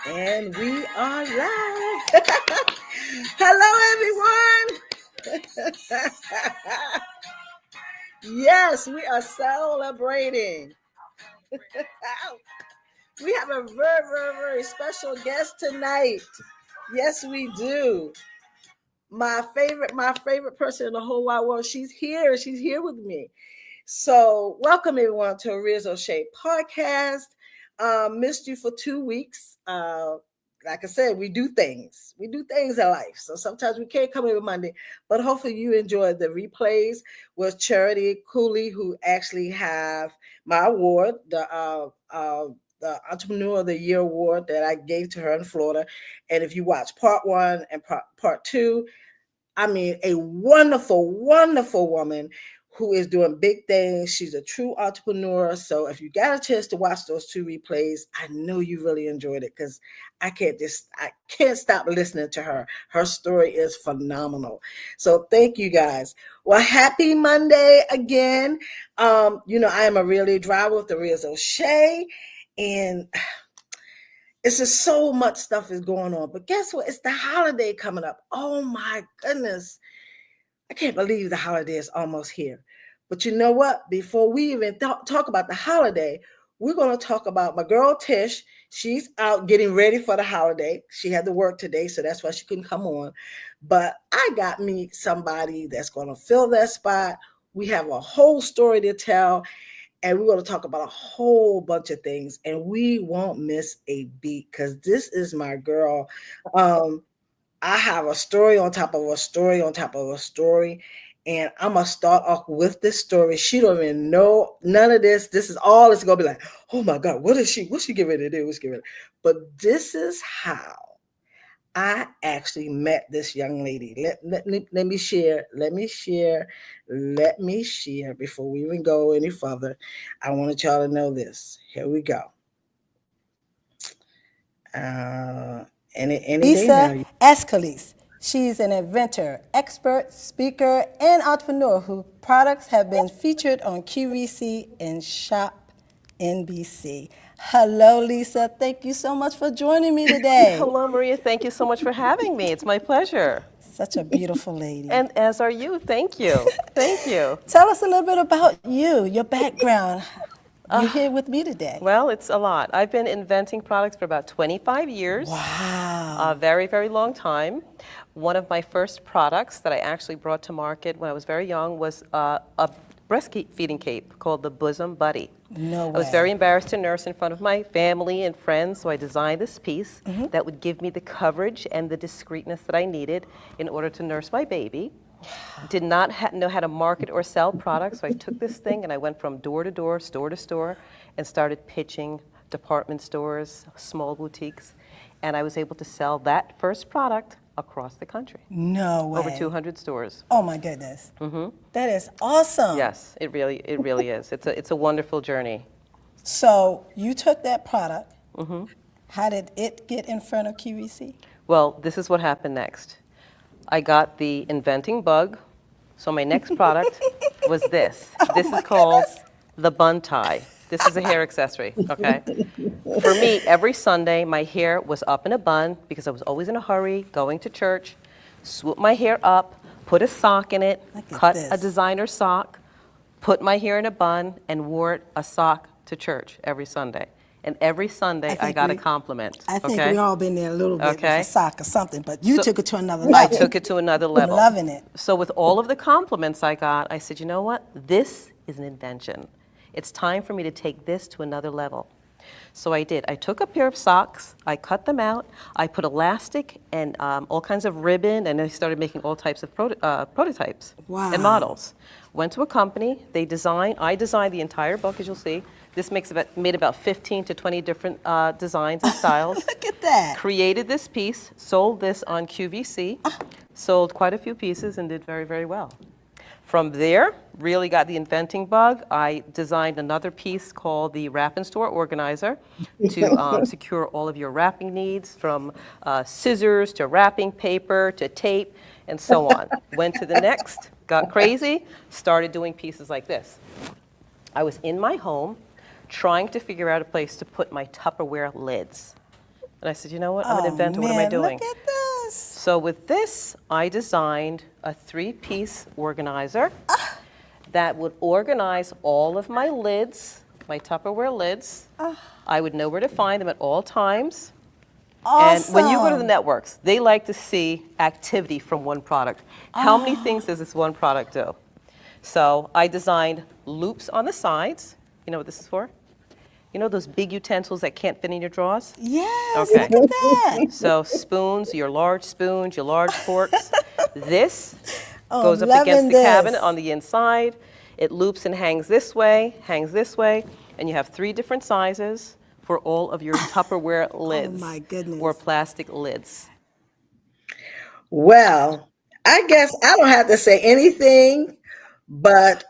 And we are live. Hello, everyone. Yes, we are celebrating. We have a very special guest tonight. Yes, we do. My favorite person in the whole wide world. She's here. She's here with me. So, welcome everyone to Oria's O'Shea podcast. Missed you for 2 weeks. Like I said, we do things. We do things in life. So sometimes we can't come every Monday, but hopefully you enjoyed the replays with Charity Cooley, who actually have my award, the Entrepreneur of the Year award that I gave to her in Florida. And if you watch part one and part two, I mean, a wonderful woman who is doing big things. She's a true entrepreneur. So if you got a chance to watch those two replays, I know you really enjoyed it because I can't stop listening to her. Her story is phenomenal. So thank you guys. Well, happy Monday again. I am a really driver with the Oria's O'Shea, and it's just so much stuff is going on. But guess what? It's the holiday coming up. Oh my goodness. I can't believe the holiday is almost here. But you know what? Before we even talk about the holiday, we're going to talk about my girl Tish. She's out getting ready for the holiday. She had to work today, so that's why she couldn't come on. But I got me somebody that's going to fill that spot. We have a whole story to tell, and we're going to talk about a whole bunch of things, and we won't miss a beat because this is my girl. I have a story on top of a story on top of a story. And I'm going to start off with this story. She don't even know none of this. This is all it's going to be like, oh my God, what's she getting ready to do? What's she getting ready? But this is how I actually met this young lady. Let me share before we even go any further. I wanted y'all to know this. Here we go. Lisa Ascolese. She's an inventor, expert, speaker, and entrepreneur whose products have been featured on QVC and Shop NBC. Hello, Lisa. Thank you so much for joining me today. Hello, Maria. Thank you so much for having me. It's my pleasure. Such a beautiful lady. And as are you. Thank you. Thank you. Tell us a little bit about you, your background. You're here with me today. Well, it's a lot. I've been inventing products for about 25 years. Wow. A very long time. One of my first products that I actually brought to market when I was very young was a breastfeeding cape called the Bosom Buddy. No way. I was very embarrassed to nurse in front of my family and friends, so I designed this piece that would give me the coverage and the discreetness that I needed in order to nurse my baby. Did not know how to market or sell products, so I took this thing and I went from door to door, store to store, and started pitching department stores, small boutiques, and I was able to sell that first product across the country. No way. Over 200 stores. Oh my goodness. That is awesome. Yes, it really is. It's a wonderful journey. So you took that product. How did it get in front of QVC? Well, this is what happened next. I got the inventing bug, so my next product was this. This is called the bun tie. This is a hair accessory, okay? For me, every Sunday, my hair was up in a bun because I was always in a hurry, going to church, swoop my hair up, put a sock in it, cut a designer sock, put my hair in a bun, and wore a sock to church every Sunday. And every Sunday, I got a compliment. I think we all been there a little bit with a sock or something, but you took it to another level. I took it to another level. I'm loving it. So with all of the compliments I got, I said, you know what? This is an invention. It's time for me to take this to another level. So I did. I took a pair of socks, I cut them out, I put elastic and all kinds of ribbon, and I started making all types of prototypes and models. Went to a company, I designed the entire book, as you'll see. This made about 15 to 20 different designs and styles. Look at that. Created this piece, sold this on QVC, sold quite a few pieces and did very well. From there, really got the inventing bug. I designed another piece called the Wrap and Store Organizer to secure all of your wrapping needs, from scissors to wrapping paper to tape and so on. Went to the next, got crazy, started doing pieces like this. I was in my home trying to figure out a place to put my Tupperware lids. And I said, you know what? I'm an Oh inventor. What am I man, doing? look at this. So with this, I designed a 3-piece organizer that would organize all of my lids, my Tupperware lids. I would know where to find them at all times. And when you go to the Awesome. networks, they like to see activity from one product. How many things does this one product do? So I designed loops on the sides. You know what this is for? You know those big utensils that can't fit in your drawers? Yes, Okay. look at that. So spoons, your large forks. This Oh, goes I'm up against loving the cabinet this. on the inside. It loops and hangs this way, and you have 3 different sizes for all of your Tupperware lids my goodness. or plastic lids. Well, I guess I don't have to say anything, but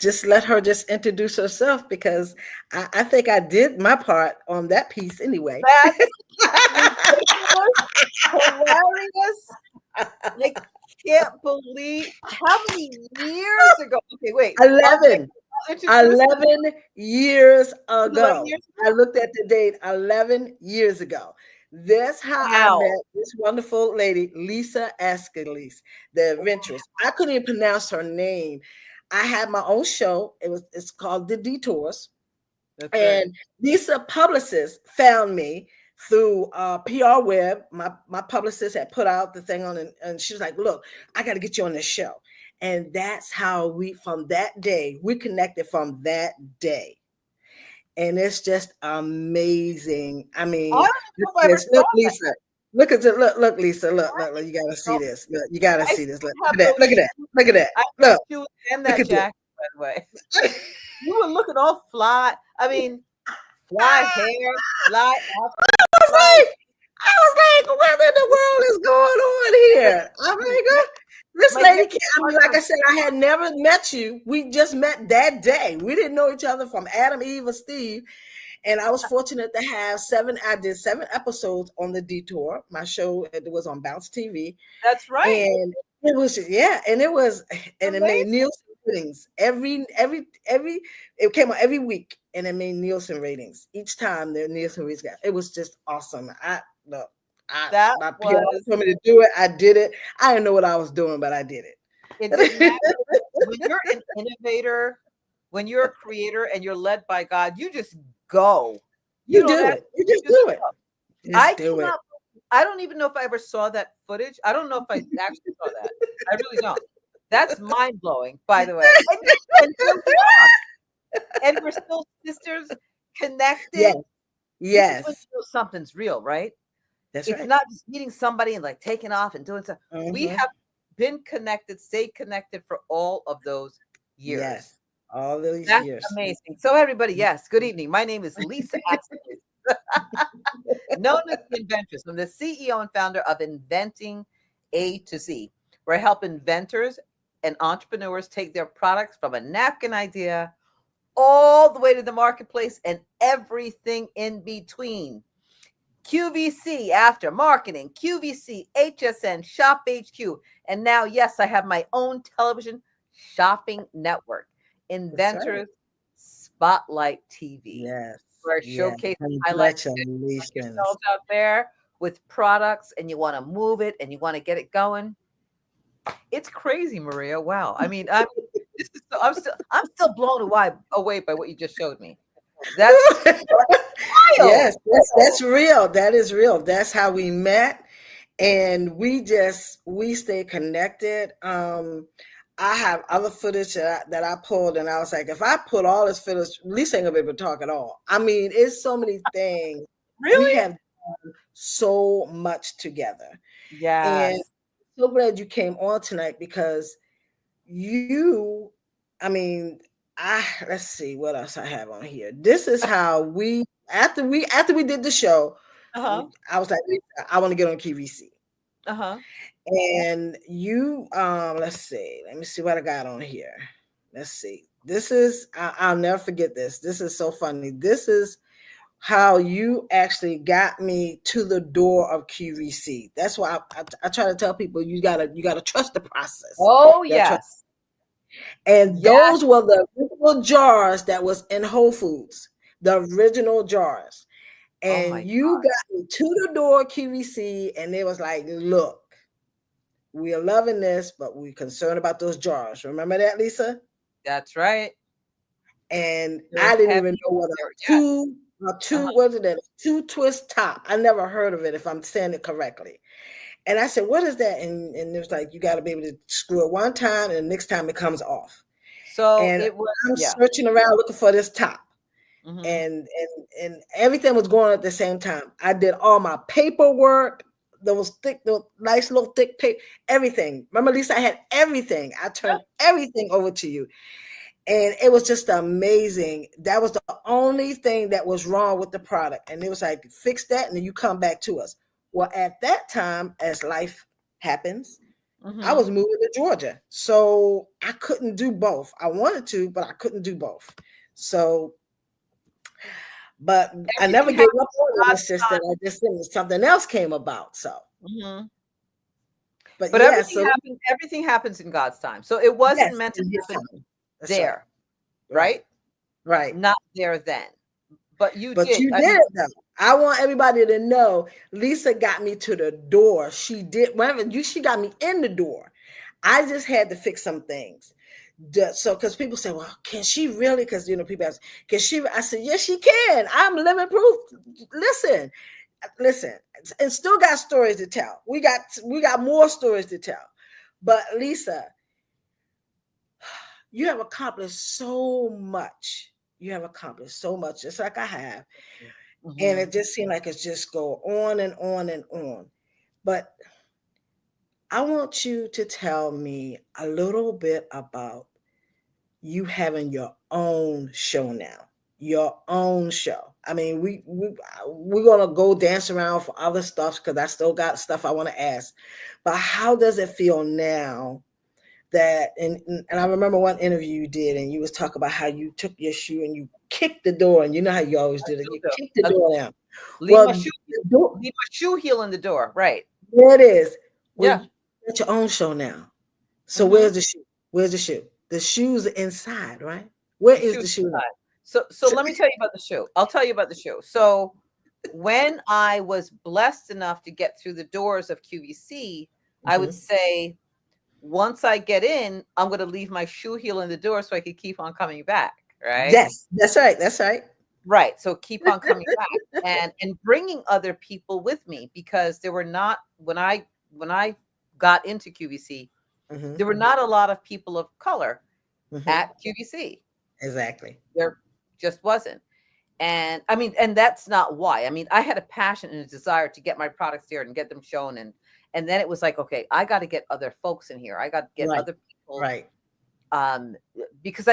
just let her just introduce herself because I think I did my part on that piece anyway. That's hilarious. I can't believe how many years ago. Okay, wait. 11. I'll introduce 11 years 11 ago. years I looked at the date 11 years ago. That's how I Wow. met this wonderful lady, Lisa Ascolese, the Inventress. I couldn't even pronounce her name. I had my own show. It's called The Detours. That's right. And Lisa publicist found me through PR Web. My publicist had put out the thing on, and she was like, "Look, I got to get you on this show." And that's how from that day, we connected from that day. And it's just amazing. I mean, I don't know if I ever saw look, that. Lisa. Look at it. Look, Lisa. Look. You got to see this. Look, you got to see this. Look at that. Look at that. Look at that. I Look. you and Look that at jacket, by the way. You were looking all fly. I mean, fly hair, fly outfit. I was like, what in the world is going on here? I'm like, this My lady, dad- I mean, like I said, I had never met you. We just met that day. We didn't know each other from Adam, Eve, or Steve. And I was fortunate to have I did 7 episodes on The Detour. My show, it was on Bounce TV. That's right. And it was, and it made Nielsen ratings it came out every week, and it made Nielsen ratings each time. The Nielsen ratings it was just awesome. That my PR was told me to do it. I did it. I didn't know what I was doing, but I did it. it didn't matter. When you're an innovator, when you're a creator and you're led by God, you just go. You don't do have- it. You just do it. I Just do it. I don't even know if I ever saw that footage. I don't know if I actually saw that. I really don't. That's mind blowing, by the way. And we're still sisters, connected. Yes. This is Yes. when you know something's real, right? That's It's right. not just meeting somebody and like taking off and doing stuff. We Mhm. have been connected, stayed connected for all of those years. Yes. All those That's years. amazing. So everybody, yes, good evening. My name is Lisa Ascolese, known as the Inventress. I'm the CEO and founder of Inventing A to Z, where I help inventors and entrepreneurs take their products from a napkin idea all the way to the marketplace and everything in between. QVC after marketing, QVC, HSN, Shop HQ, and now, yes, I have my own television shopping network, Inventors Spotlight TV, Yes. where I yes. showcase highlights Congratulations. yourselves out there with products, and you want to move it and you want to get it going. It's crazy, Maria. Wow. I mean, I'm still blown away by what you just showed me. That's Yes, that's real. That is real. That's how we met. And we stay connected. I have other footage that I pulled, and I was like, if I put all this footage, Lisa ain't gonna be able to talk at all. I mean, it's so many things. really, We have done so much together. yes. And so glad you came on tonight because let's see what else I have on here. This is how after we did the show, Uh-huh. I was like, I want to get on QVC. Uh-huh. And let's see. Let me see what I got on here. Let's see. This is, I'll never forget this. This is so funny. This is how you actually got me to the door of QVC. That's why I try to tell people you gotta trust the process. Oh, You gotta trust. yes. And Yes. those were the original jars that was in Whole Foods, the original jars. And my you got me to the door, QVC, and it was like, look, we are loving this, but we're concerned about those jars. Remember that, Lisa? That's right. And They're I didn't heavy. even know what Yes. what is that? Two twist top. I never heard of it, if I'm saying it correctly. And I said, what is that? And it was like, you got to be able to screw it one time, and the next time it comes off. So And it was, I'm yeah. searching around looking for this top. Mhm. And everything was going on at the same time. I did all my paperwork. There was thick, the nice little thick paper, everything. Remember, Lisa, I had everything. I turned everything over to you. And it was just amazing. That was the only thing that was wrong with the product. And it was like, fix that, and then you come back to us. Well, at that time, as life happens, I was moving to Georgia. So I couldn't do both. I wanted to, but I couldn't do both. So, but I never gave up on the assistant. I just think something else came about. So, but yeah, everything happens in God's time. So it wasn't yes, meant to in his happen time. That's there, right? Right. Not there then. But you But did. you did though. I want everybody to know Lisa got me to the door. She did she got me in the door. I just had to fix some things. So because people say, well, can she really? Because people ask, can she? I said, yes, she can. I'm living proof. Listen, and still got stories to tell. We got more stories to tell. But Lisa, you have accomplished so much. You have accomplished so much, just like I have. And it just seemed like it's just go on and on and on. But I want you to tell me a little bit about you having your own show now. Your own show. I mean, we're gonna go dance around for other stuff because I still got stuff I want to ask. But how does it feel now that and I remember one interview you did, and you was talking about how you took your shoe and you kicked the door, and you know how you always did it. You kicked the door down. Leave my shoe heel in the door, right? There it is. Well, Yeah. you got your own show now. So where's the shoe? Where's the shoe? The shoe's inside, right? Where is the shoe? So let me tell you about the shoe. I'll tell you about the shoe. So when I was blessed enough to get through the doors of QVC, I would say, once I get in, I'm going to leave my shoe heel in the door so I could keep on coming back, right? Yes, that's right. That's right. Right. So keep on coming back and bringing other people with me, because there were not, when I got into QVC, there were not a lot of people of color at QVC. Exactly. There just wasn't. And I mean, and that's not why. I mean, I had a passion and a desire to get my products there and get them shown. And then it was like, okay, I got to get other folks in here. I got to get other people. Right. Because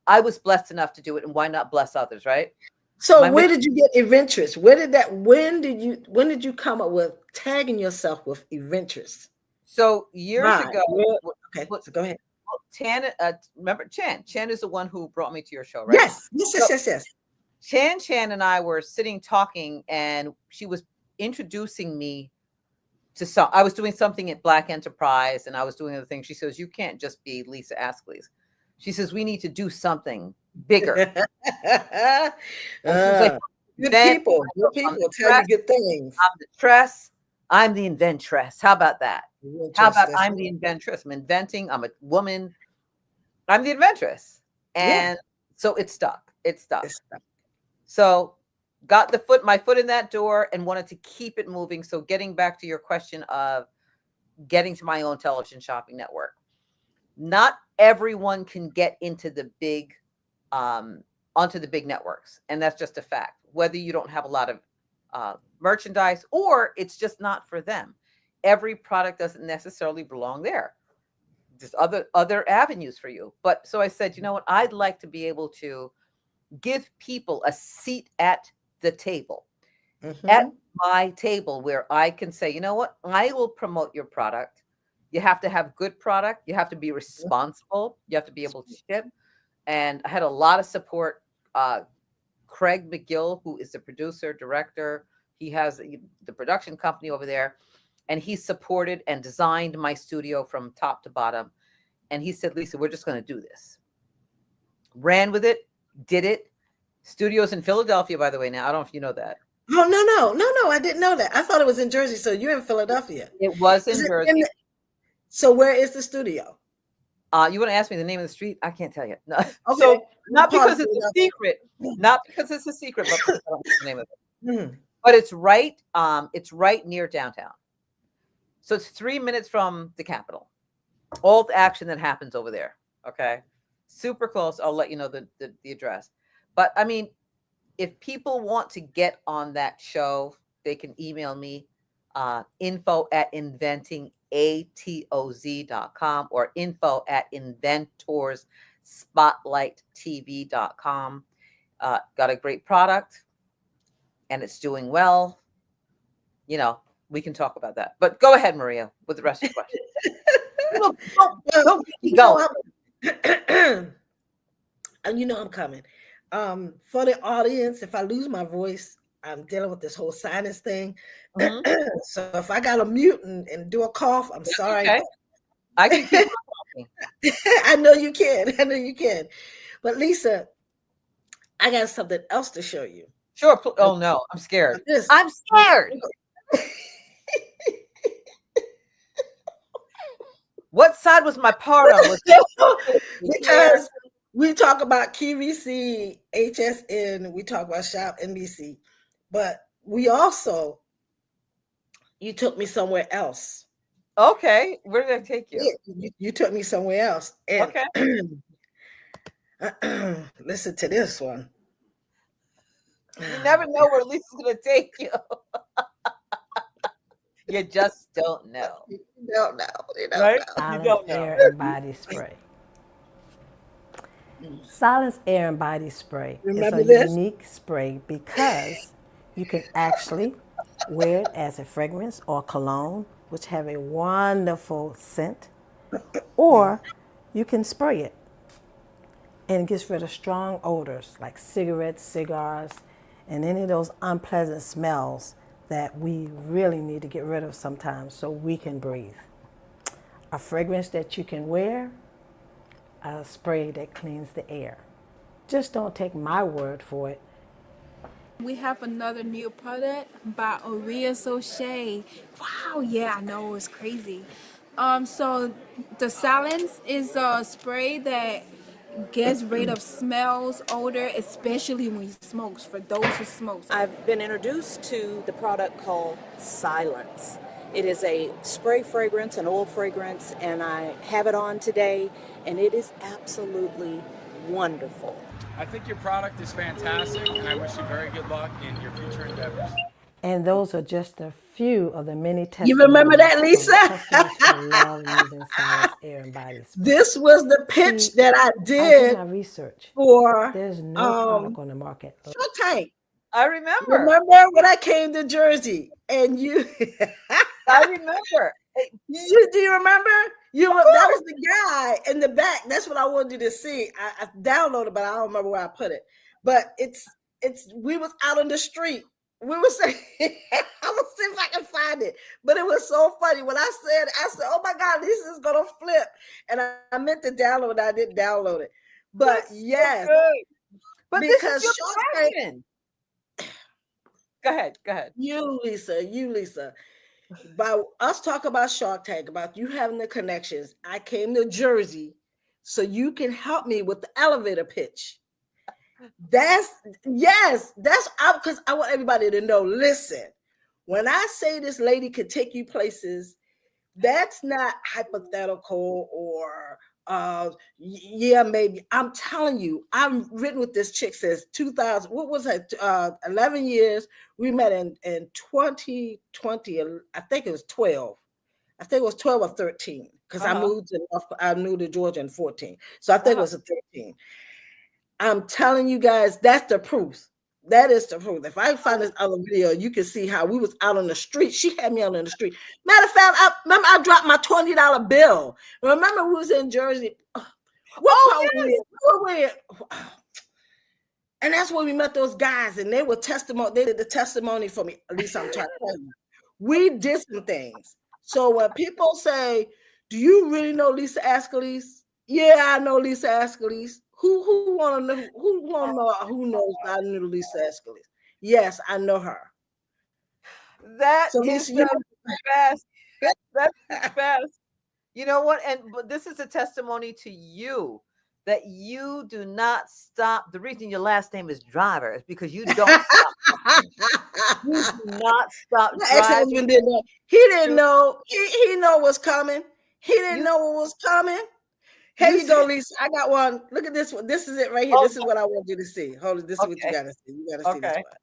I was blessed enough to do it, and why not bless others, right? So where did you get Inventress? When did you come up with tagging yourself with Inventress? So years ago. Okay, so go ahead. Chan, remember Chan? Chan is the one who brought me to your show, right? Yes. Chan and I were sitting talking, and she was introducing me to I was doing something at Black Enterprise, and I was doing other things. She says, you can't just be Lisa Ascolese. She says, we need to do something bigger. Like, good people tell you good things. I'm the Tress. I'm the Inventress. How about that? How about I'm the Inventress? I'm inventing. I'm a woman. I'm the Inventress. And so it stuck. It stuck. So got my foot in that door and wanted to keep it moving. So getting back to your question of getting to my own television shopping network. Not everyone can get into the big, onto the big networks. And that's just a fact. Whether you don't have a lot of merchandise or it's just not for them. Every product doesn't necessarily belong there. There's other avenues for you. But so I said, you know what? I'd like to be able to give people a seat at the table, at my table, where I can say, you know what? I will promote your product. You have to have good product. You have to be responsible. You have to be able to ship. And I had a lot of support. Craig McGill, who is the producer, director, he has the production company over there, and he supported and designed my studio from top to bottom. And he said, Lisa, we're just going to do this. Ran with it, did it. Studios in Philadelphia, by the way, now. I don't know if you know that. Oh, no, I didn't know that. I thought it was in Jersey. So you're in Philadelphia. It was Is in it Jersey. so where is the studio? You want to ask me the name of the street? I can't tell you. No. Okay. So not Part of because it's a Philadelphia. secret, not because it's a secret, but because I don't know the name of it. Mhm. But it's right near downtown. So it's 3 minutes from the Capitol. All the action that happens over there. Okay. Super close. I'll let you know the address. But I mean, if people want to get on that show, they can email me info@inventingatoz.com or info@inventorsspotlighttv.com. Got a great product and it's doing well. You know, we can talk about that. But go ahead, Maria, with the rest of the question. Don't get me going. And you know I'm coming. For the audience, if I lose my voice, I'm dealing with this whole sinus thing. So if I got to mute and do a cough, I'm sorry. Okay. I can keep on talking. I know you can. I know you can. But Lisa, I got something else to show you. Sure. Oh no, I'm scared. This. I'm scared. What side was my part on? Because we talk about QVC, HSN, we talk about Shop NBC, but we also, you took me somewhere else. Okay, where did I take you? You took me somewhere else. And okay. Listen to this one. You never know where Lisa's going to take you. You just don't know. You don't know. You don't right? know. Silence, You don't know. air, and body spray. Silence, air, and body spray Remember is a this? unique spray because you can actually wear it as a fragrance or cologne, which have a wonderful scent, or you can spray it and it gets rid of strong odors like cigarettes, cigars, and any of those unpleasant smells that we really need to get rid of sometimes so we can breathe. A fragrance that you can wear, a spray that cleans the air. Just don't take my word for it. We have another new product by Oria Sochet. Wow, yeah, I know, it's crazy. So the Silence is a spray that gets rid of smells, odor, especially when you smoke, for those who smoke. I've been introduced to the product called Silence. It is a spray fragrance, an oil fragrance, and I have it on today, and it is absolutely wonderful. I think your product is fantastic, and I wish you very good luck in your future endeavors. And those are just a few of the many testimonies. You remember that, Lisa? Customers who love using Silence, air, and body spray. This was the pitch that I I did did my research. for There's no product on the market. Shark Tank. I remember. Remember when I came to Jersey and you? I remember. Do you remember? That was the guy in the back. That's what I wanted you to see. I downloaded, but I don't remember where I put it. But it's we was out on the street. We were saying, I will see if I can find it. But it was so funny. When I said, oh my God, this is gonna flip. And I meant to download it, I didn't download it. But That's yes. So good. But because this is your Shark passion. Go ahead. You, Lisa. By us talk about Shark Tank, about you having the connections, I came to Jersey so you can help me with the elevator pitch. That's because I want everybody to know, listen, when I say this lady could take you places, that's not hypothetical or yeah, maybe. I'm telling you, I'm written with this chick since 2000. What was it? 11 years. We met in 2020. I think it was 12. I think it was 12 or 13 because I moved to Georgia in 14. So I think it was a 13. I'm telling you guys, that's the proof. That is the proof. If I find this other video, you can see how we was out on the street. She had me out on the street. Matter of fact, I dropped my $20 bill. Remember, we was in Jersey. And that's when we met those guys, and they were testimony. They did the testimony for me. At least I'm trying to tell you. We did some things. So when people say, "Do you really know Lisa Ascolese?" Yeah, I know Lisa Ascolese. Who want to know? Who knows I knew Lisa Ascolese? Yes, I know her. That So is Lisa, the best. That's the best. You know what? But this is a testimony to you that you do not stop. The reason your last name is Driver is because you don't stop. You do not stop my driving. ex-husband didn't know. He didn't know. He know what's coming. He didn't You, know what was coming. Here you you go, said, Lisa. I got one. Look at this one. This is it right here. oh, This is what I want you to see. Hold it. This is what you okay, gotta see. You gotta see this okay. one.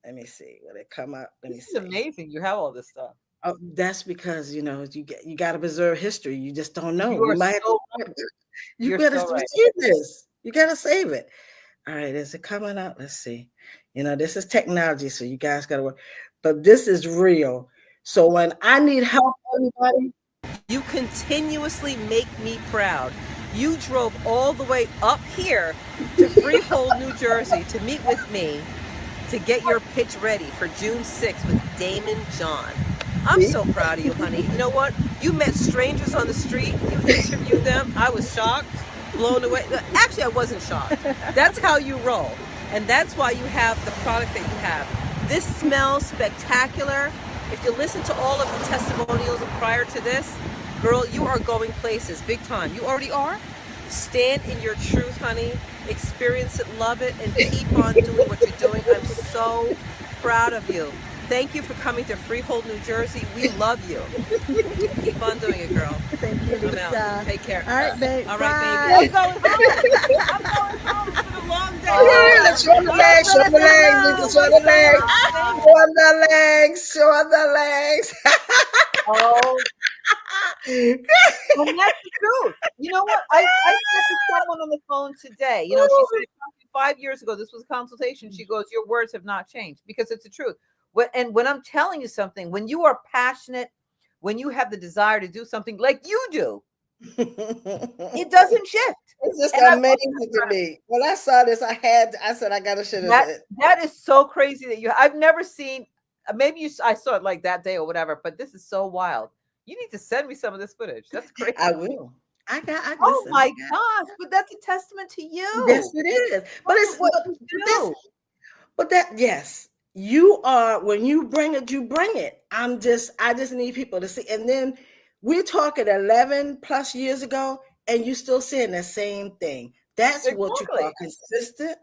Let me see. Will it come up? Let me This is see. amazing. You have all this stuff. Oh, that's because you got to preserve history. You just don't know. You You are might. so You You're gotta so right. save this. You gotta save it. All right, is it coming up? Let's see. This is technology, so you guys gotta work. But this is real. So when I need help, everybody. You continuously make me proud. You drove all the way up here to Freehold, New Jersey to meet with me to get your pitch ready for June 6th with Damon John. I'm so proud of you, honey. You know what? You met strangers on the street. You interviewed them. I was shocked, blown away. Actually, I wasn't shocked. That's how you roll. And that's why you have the product that you have. This smells spectacular. If you listen to all of the testimonials prior to this, girl, you are going places big time. You already are. Stand in your truth, honey. Experience it, love it, and keep on doing what you're doing. I'm so proud of you. Thank you for coming to Freehold, New Jersey. We love you. Keep on doing it, girl. Thank you, I'm out. Lisa. Take care. All right, babe. All Bye. right, baby. I'm going home. I'm going home. It's been a long day. Yeah, show the legs, show the legs, Lisa, show the legs, show the legs, show the legs. Oh, and that's the truth. You know what? I said to someone on the phone today, she said 5 years ago, this was a consultation. She goes, your words have not changed, because it's the truth. When I'm telling you something, when you are passionate, when you have the desire to do something like you do, it doesn't shift. It's just And amazing to me. When I saw this, I said I gotta share this. that is so crazy that I've never seen. Maybe I saw it like that day or whatever, but this is so wild. You need to send me some of this footage. That's crazy. I will. Oh my gosh! But that's a testament to you. Yes, it is. But it's what but, you this, do. but that yes, you are. When you bring it, you bring it. I just need people to see. And then we're talking 11 plus years ago, and you still saying the same thing. That's what you call consistent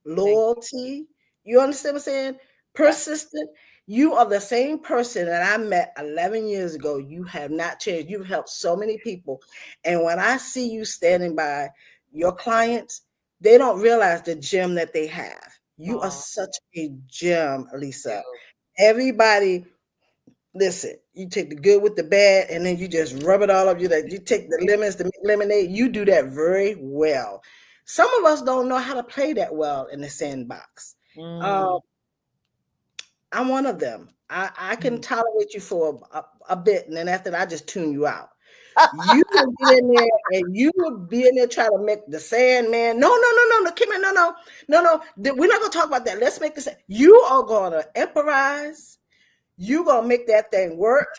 loyalty. You understand what I'm saying? Persistent. You are the same person that I met 11 years ago. You have not changed. You've helped so many people. And when I see you standing by your clients, they don't realize the gem that they have. You are such a gem, Lisa. Everybody, listen, you take the good with the bad, and then you just rub it all up. You take the lemons to make lemonade. You do that very well. Some of us don't know how to play that well in the sandbox. I'm one of them. I can tolerate you for a bit, and then after that, I just tune you out. You will get in there, and you will be in there trying to make the Sandman. No, Kim, no. We're not gonna talk about that. Let's make this. You are gonna improvise. You gonna make that thing work.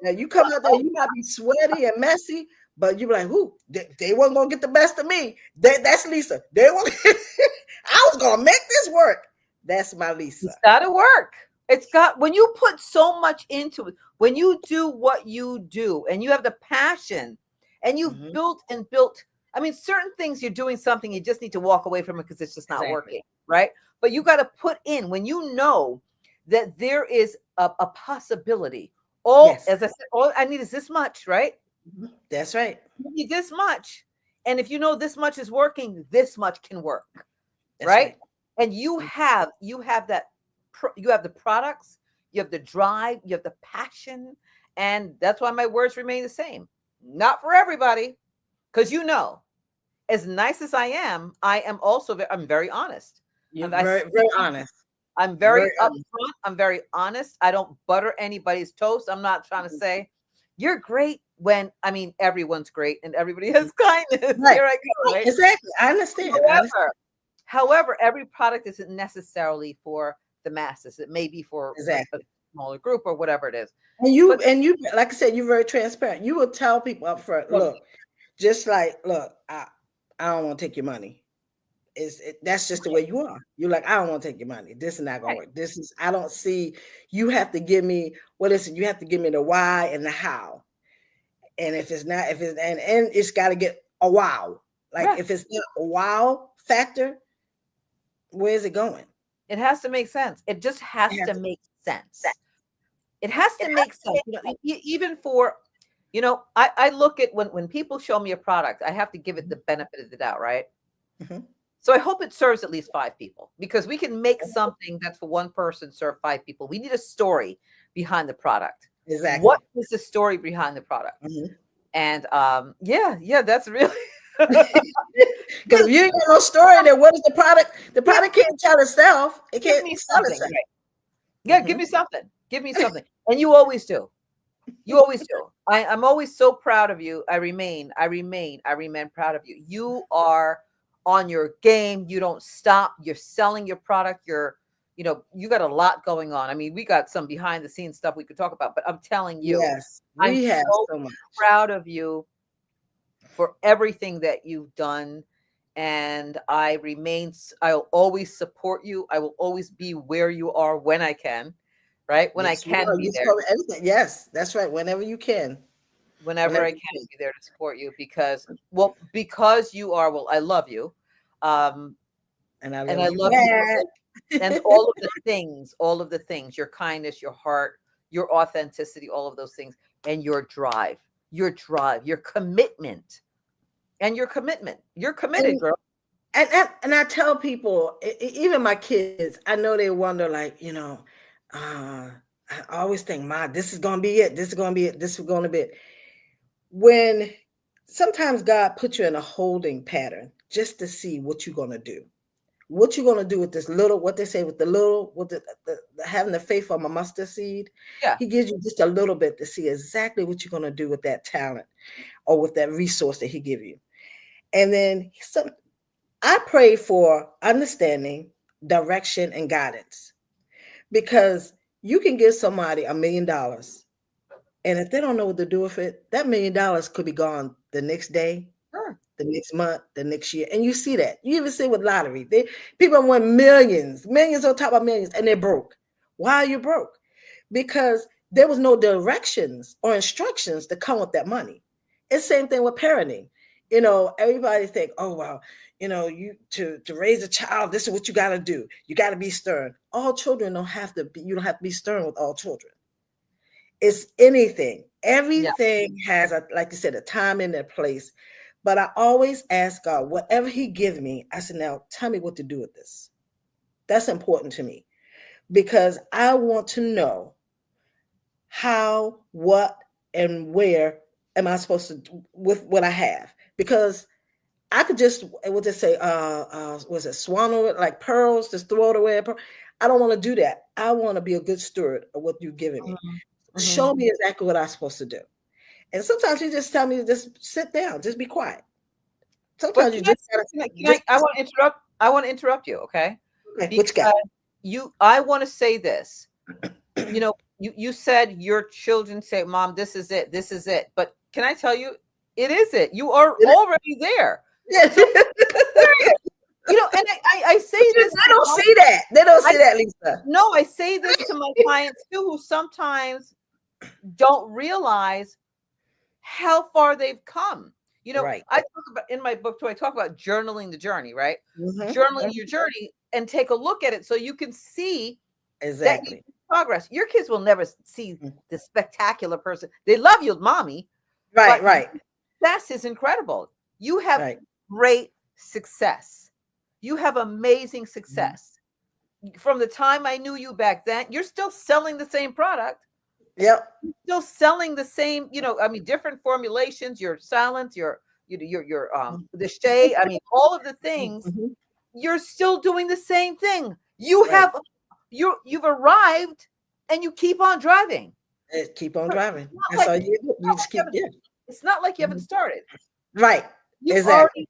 Now you come out there, you might be sweaty and messy, but you be like, "Who? They weren't gonna get the best of me." That's Lisa. They won't. I was gonna make this work. That's my Lisa. It's gotta work. When you put so much into it, when you do what you do, and you have the passion, and you've built. I mean, certain things you're doing something, you just need to walk away from it because it's just not working, right? But you got to put in when you know that there is a possibility. As I said, all I need is this much, right? That's right. You need this much, and if you know this much is working, this much can work, That's right? And you have that. You have the products, you have the drive, you have the passion, and that's why my words remain the same. Not for everybody, because as nice as I am also I'm very honest. You're very honest. I'm very upfront. I'm very honest. I don't butter anybody's toast. I'm not trying to say you're great when everyone's great and everybody has kindness. Right. Here I go. Right? Exactly. I understand. However, every product isn't necessarily for the masses. It may be for a smaller group or whatever it is. And you, like I said, you're very transparent. You will tell people up front, look, I don't want to take your money. that's just the way you are. You're like, I don't want to take your money. This is not gonna Right. work. I don't see. You have to give me what is it? You have to give me the why and the how. And if it's and it's got to get a wow. Like Yeah. if it's not a wow factor, where is it going? It has to make sense. It just has It has to to- make sense. It has to make sense. Even for, I look at when people show me a product, I have to give it the benefit of the doubt, right? Mhm. So I hope it serves at least 5 people, because we can make something that's for one person serve 5 people. We need a story behind the product. Exactly. What is the story behind the product? Mhm. And yeah, that's really Because if you ain't got no story, then what is the product? The product can't tell itself. It give can't me sell something. itself. Right? Yeah, give me something. Give me something. And you always do. You always do. I'm always so proud of you. I remain proud of you. You are on your game. You don't stop. You're selling your product. You got a lot going on. I mean, we got some behind the scenes stuff we could talk about, but I'm telling you, Yes, I'm we have so so much. proud of you for everything that you've done. And I'll always support you. I will always be where you are when I can, right? When Yes, I can be you there. cover everything. Yes, that's right. Whenever you can. Whenever I you can be there to support you, because you are, I love you. And I And love I you love you back. and all of the things, your kindness, your heart, your authenticity, all of those things, and your drive, your commitment. And your commitment. You're committed, girl. And I tell people, even my kids, I know they wonder, like, I always think, Ma, this is gonna be it. This is gonna be it. This is gonna be it. When sometimes God puts you in a holding pattern just to see what you're gonna do. What you're gonna do with this little, what they say with the little, with the having the faith of a mustard seed. Yeah. He gives you just a little bit to see exactly what you're gonna do with that talent or with that resource that he give you. And then I pray for understanding, direction, and guidance, because you can give somebody $1 million, and if they don't know what to do with it, that $1 million could be gone the next day, Sure. the next month, the next year. And you see that. You even see with lottery. People win millions on top of millions, and they're broke. Why are you broke? Because there was no directions or instructions to come with that money. It's the same thing with parenting. Everybody think, oh, well, you to raise a child, this is what you got to do. You got to be stern. All children don't have to be, you don't have to be stern with all children. It's anything. Everything has like you said, a time and a place. But I always ask God, whatever he gives me, I said, now tell me what to do with this. That's important to me, because I want to know how, what, and where am I supposed to do with what I have? Because I could just, what they say, was it swallow it like pearls, just throw it away. I don't want to do that. I want to be a good steward of what you've given me. Mm-hmm. Show me exactly what I'm supposed to do. And sometimes you just tell me to just sit down, just be quiet. Sometimes you just gotta. I want to interrupt you, okay? Okay, what you got? I want to say this. You said your children say, Mom, this is it. This is it. But can I tell you, it is it. You are already there. Yeah. So, and I say this. They don't see that. They don't see that, Lisa. No, I say this to my clients too, who sometimes don't realize how far they've come. Right. I talk about in my book too, I talk about journaling the journey, right? Mm-hmm. Journaling your journey and take a look at it so you can see exactly progress. Your kids will never see the spectacular person. They love you, mommy. Right. Success is incredible. You have great success. You have amazing success. From the time I knew you back then, you're still selling the same product. Yep. You're still selling the same, different formulations, your silence, your the shade, all of the things. Mm-hmm. You're still doing the same thing. You've arrived and you keep on driving. Keep on driving. That's all you do. You just keep It's not like you haven't started. Right. Exactly.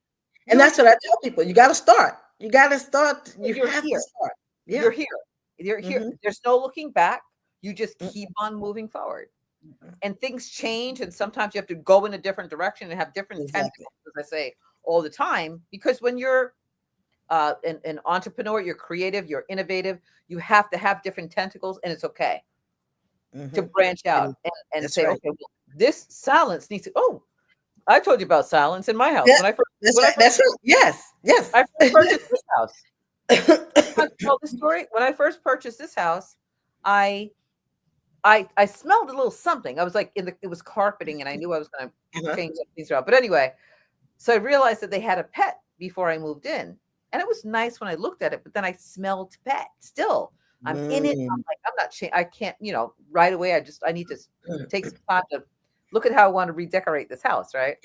And that's what I tell people. You got to start. You got to start. You have to start. Yeah. You're here. You're here. There's no looking back. You just keep on moving forward. And things change. And sometimes you have to go in a different direction and have different tentacles, as I say all the time. Because when you're an entrepreneur, you're creative, you're innovative. You have to have different tentacles, and it's okay to branch out and say, okay, well, this silence needs to. Oh, I told you about silence in my house when I first. Yes. I first purchased this house. I tell this story. When I first purchased this house, I smelled a little something. I was like, it was carpeting, and I knew I was going to change some things around. But anyway, so I realized that they had a pet before I moved in, and it was nice when I looked at it. But then I smelled pet still. I'm in it. I'm like, I'm not. I can't. Right away. I need to take some time to look at how I want to redecorate this house, right?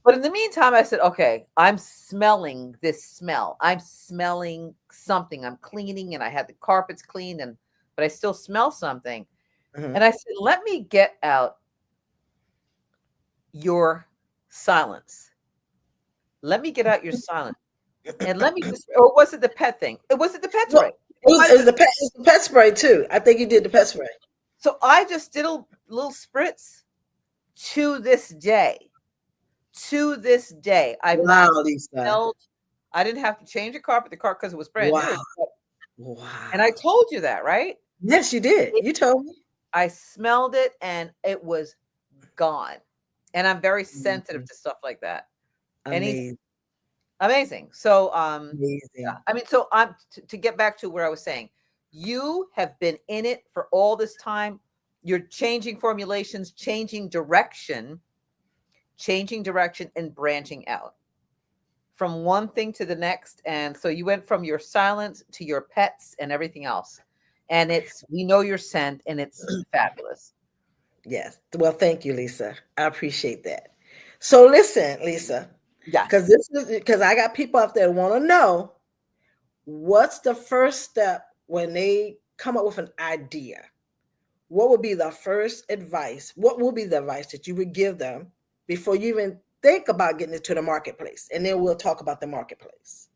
But in the meantime, I said, okay, I'm smelling this smell. I'm smelling something. I'm cleaning, and I had the carpets cleaned, but I still smell something. And I said, let me get out your silence. Let me get out your silence. And let me just, or was it the pet thing? Was it the pet spray? It was the pet spray too. I think you did the pet spray. So I just did a little spritz. To this day, I've smelled. I didn't have to change the carpet because it was brand new. Wow. And I told you that, right? Yes, you did. You told me. I smelled it and it was gone. And I'm very sensitive to stuff like that. Amazing. So, yeah. I mean, so I'm to get back to where I was saying, you have been in it for all this time. You're changing formulations, changing direction, and branching out from one thing to the next. And so you went from your silence to your pets and everything else. And we know your scent, and it's fabulous. Yes. Well, thank you, Lisa. I appreciate that. So listen, Lisa. Yeah. Because I got people out there want to know what's the first step when they come up with an idea. What would be the first advice? What will be the advice that you would give them before you even think about getting it to the marketplace? And then we'll talk about the marketplace.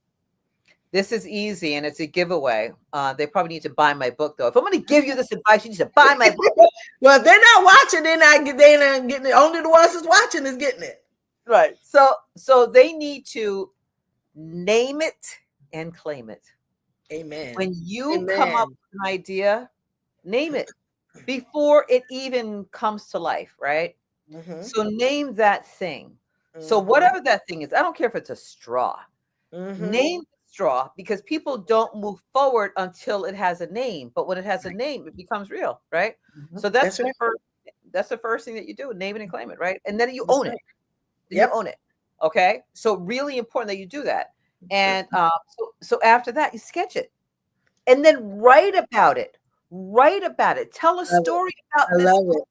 This is easy, and it's a giveaway. They probably need to buy my book, though. If I'm going to give you this advice, you need to buy my book. Well, if they're not watching, they're not getting it. Only the ones that's watching is getting it. Right. So they need to name it and claim it. Amen. When you come up with an idea, name it before it even comes to life, right? So name that thing. So whatever that thing is, I don't care if it's a straw. Name the straw, because people don't move forward until it has a name. But when it has a name, it becomes real, right? So that's the first thing that you do: name it and claim it, right? And then you own it. You own it. Okay. So really important that you do that. And so after that, you sketch it, and then write about it. Tell a story about this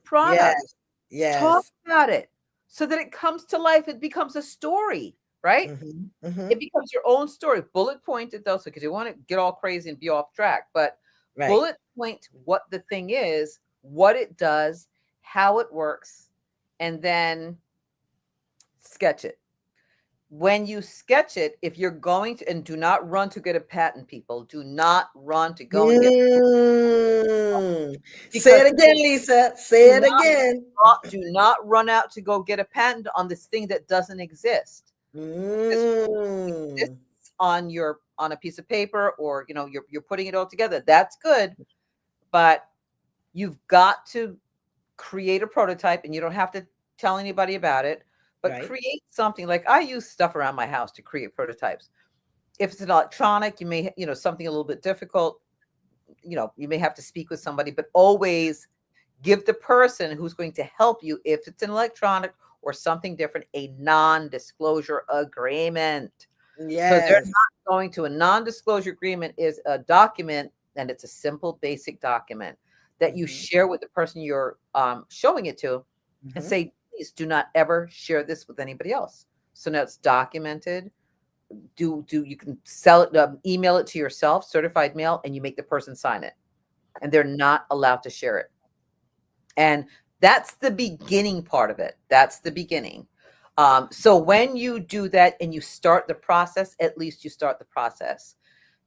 product. Yes. Talk about it so that it comes to life. It becomes a story, right? It becomes your own story. Bullet pointed, though, because you want to get all crazy and be off track. But bullet point what the thing is, what it does, how it works, and then sketch it. When you sketch it, if you're going to, and do not run to get a patent, people, do not run to go and get Say it again, Lisa. Say it again. Do not run out to go get a patent on this thing that doesn't exist. It's on a piece of paper, or you're putting it all together. That's good, but you've got to create a prototype, and you don't have to tell anybody about it. But create something. Like, I use stuff around my house to create prototypes. If it's an electronic, you may, something a little bit difficult, you may have to speak with somebody, but always give the person who's going to help you, if it's an electronic or something different, a non-disclosure agreement. Yes. So they're not going to. A non-disclosure agreement is a document, and it's a simple, basic document that you share with the person you're showing it to, and say, please do not ever share this with anybody else. So now it's documented. You can sell it, email it to yourself, certified mail, and you make the person sign it, and they're not allowed to share it. And that's the beginning part of it. That's the beginning. So when you do that and you start the process, at least you start the process.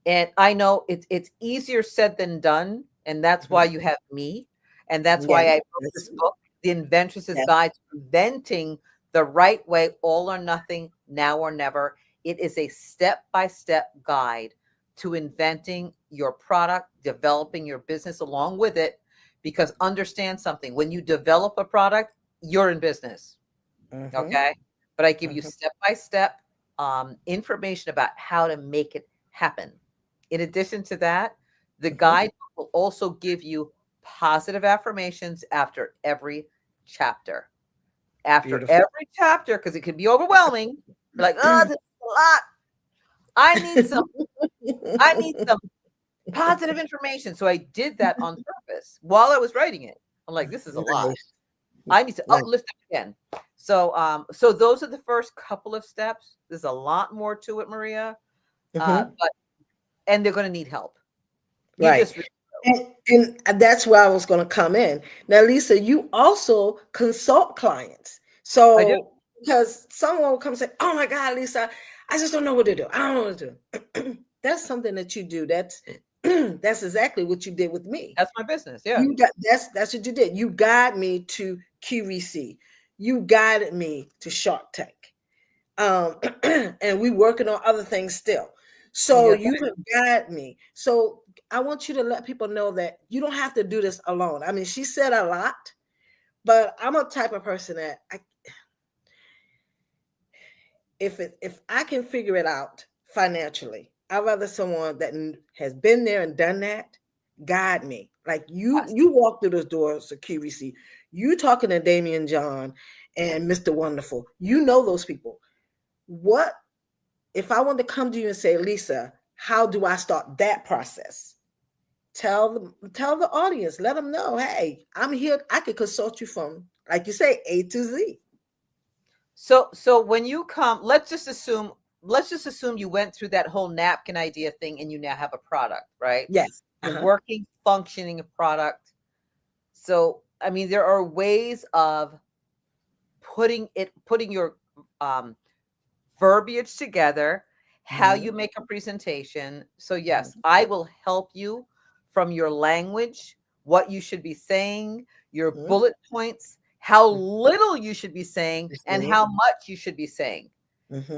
And I know it's easier said than done, and that's why you have me, and that's why I wrote this book, The Inventress Guide to Inventing the Right Way, All or Nothing, Now or Never. It is a step-by-step guide to inventing your product, developing your business along with it, because understand something, when you develop a product, you're in business. Okay. But I give you step-by-step information about how to make it happen. In addition to that, the guide will also give you positive affirmations after every chapter. After Beautiful. every chapter, because it can be overwhelming, like, oh, this is a lot. I need some positive information. So I did that on purpose while I was writing it. I'm like, this is a lot. Nice. I need to Nice. uplift it again. So so those are the first couple of steps. There's a lot more to it, Maria. And they're going to need help. You Right. just And that's where I was going to come in. Now, Lisa, you also consult clients. I do. So, because someone will come and say, oh my God, Lisa, I just don't know what to do. I don't know what to do. That's something that you do. That's exactly what you did with me. That's my business. Yeah. That's what you did. You guided me to QVC. You guided me to Shark Tank. And we working on other things still. So you have guided me. So I want you to let people know that you don't have to do this alone. I mean, she said a lot, but I'm a type of person that if I can figure it out financially, I'd rather someone that has been there and done that guide me. Like you walk through those doors of QVC. You talking to Damian John and Mr. Wonderful. You know those people. What if I want to come to you and say, Lisa, how do I start that process? Tell the audience, let them know, hey, I'm here. I could consult you from, like you say, A to Z. So when you come, let's just assume you went through that whole napkin idea thing and you now have a product, right? Yes. A working, functioning product. So, I mean, there are ways of putting your verbiage together, how you make a presentation. So yes, I will help you from your language, what you should be saying, your bullet points, how little you should be saying, and how much you should be saying,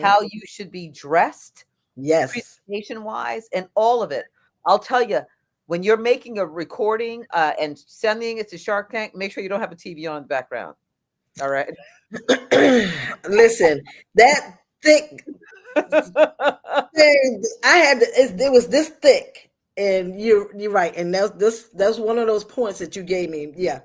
how you should be dressed, presentation wise, and all of it. I'll tell you, when you're making a recording and sending it to Shark Tank, make sure you don't have a TV on in the background. All right. Listen, that thick thing, it was this thick, and you're right, and that's one of those points that you gave me. Yeah.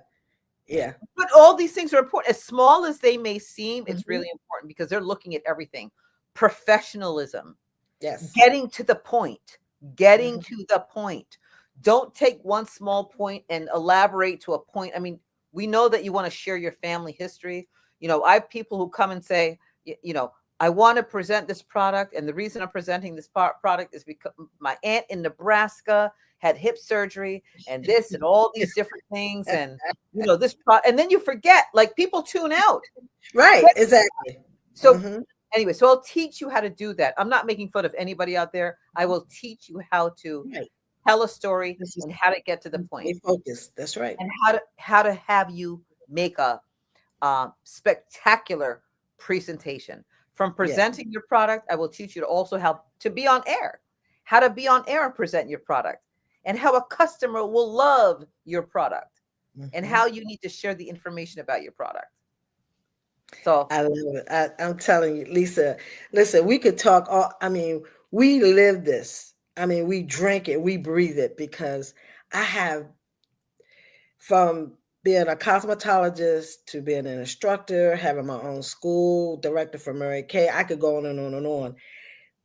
But all these things are important. As small as they may seem, it's really important because they're looking at everything. Professionalism. Yes. Getting to the point. Getting to the point. Don't take one small point and elaborate to a point. I mean, we know that you want to share your family history. You know, I have people who come and say, you know, I want to present this product. And the reason I'm presenting this product is because my aunt in Nebraska had hip surgery and this and all these different things. And, you know, and then you forget, like people tune out. Right. Exactly. So anyway, so I'll teach you how to do that. I'm not making fun of anybody out there. I will teach you how to tell a story and how to get to the point. Stay focused. That's right. And how to have you make a spectacular presentation. From presenting your product, I will teach you to also how to be on air, how to be on air and present your product, and how a customer will love your product, and how you need to share the information about your product. So I love it. I'm telling you, Lisa, listen, we could talk we live this. I mean, we drink it, we breathe it, because I have, from being a cosmetologist to being an instructor, having my own school, director for Mary Kay, I could go on and on and on.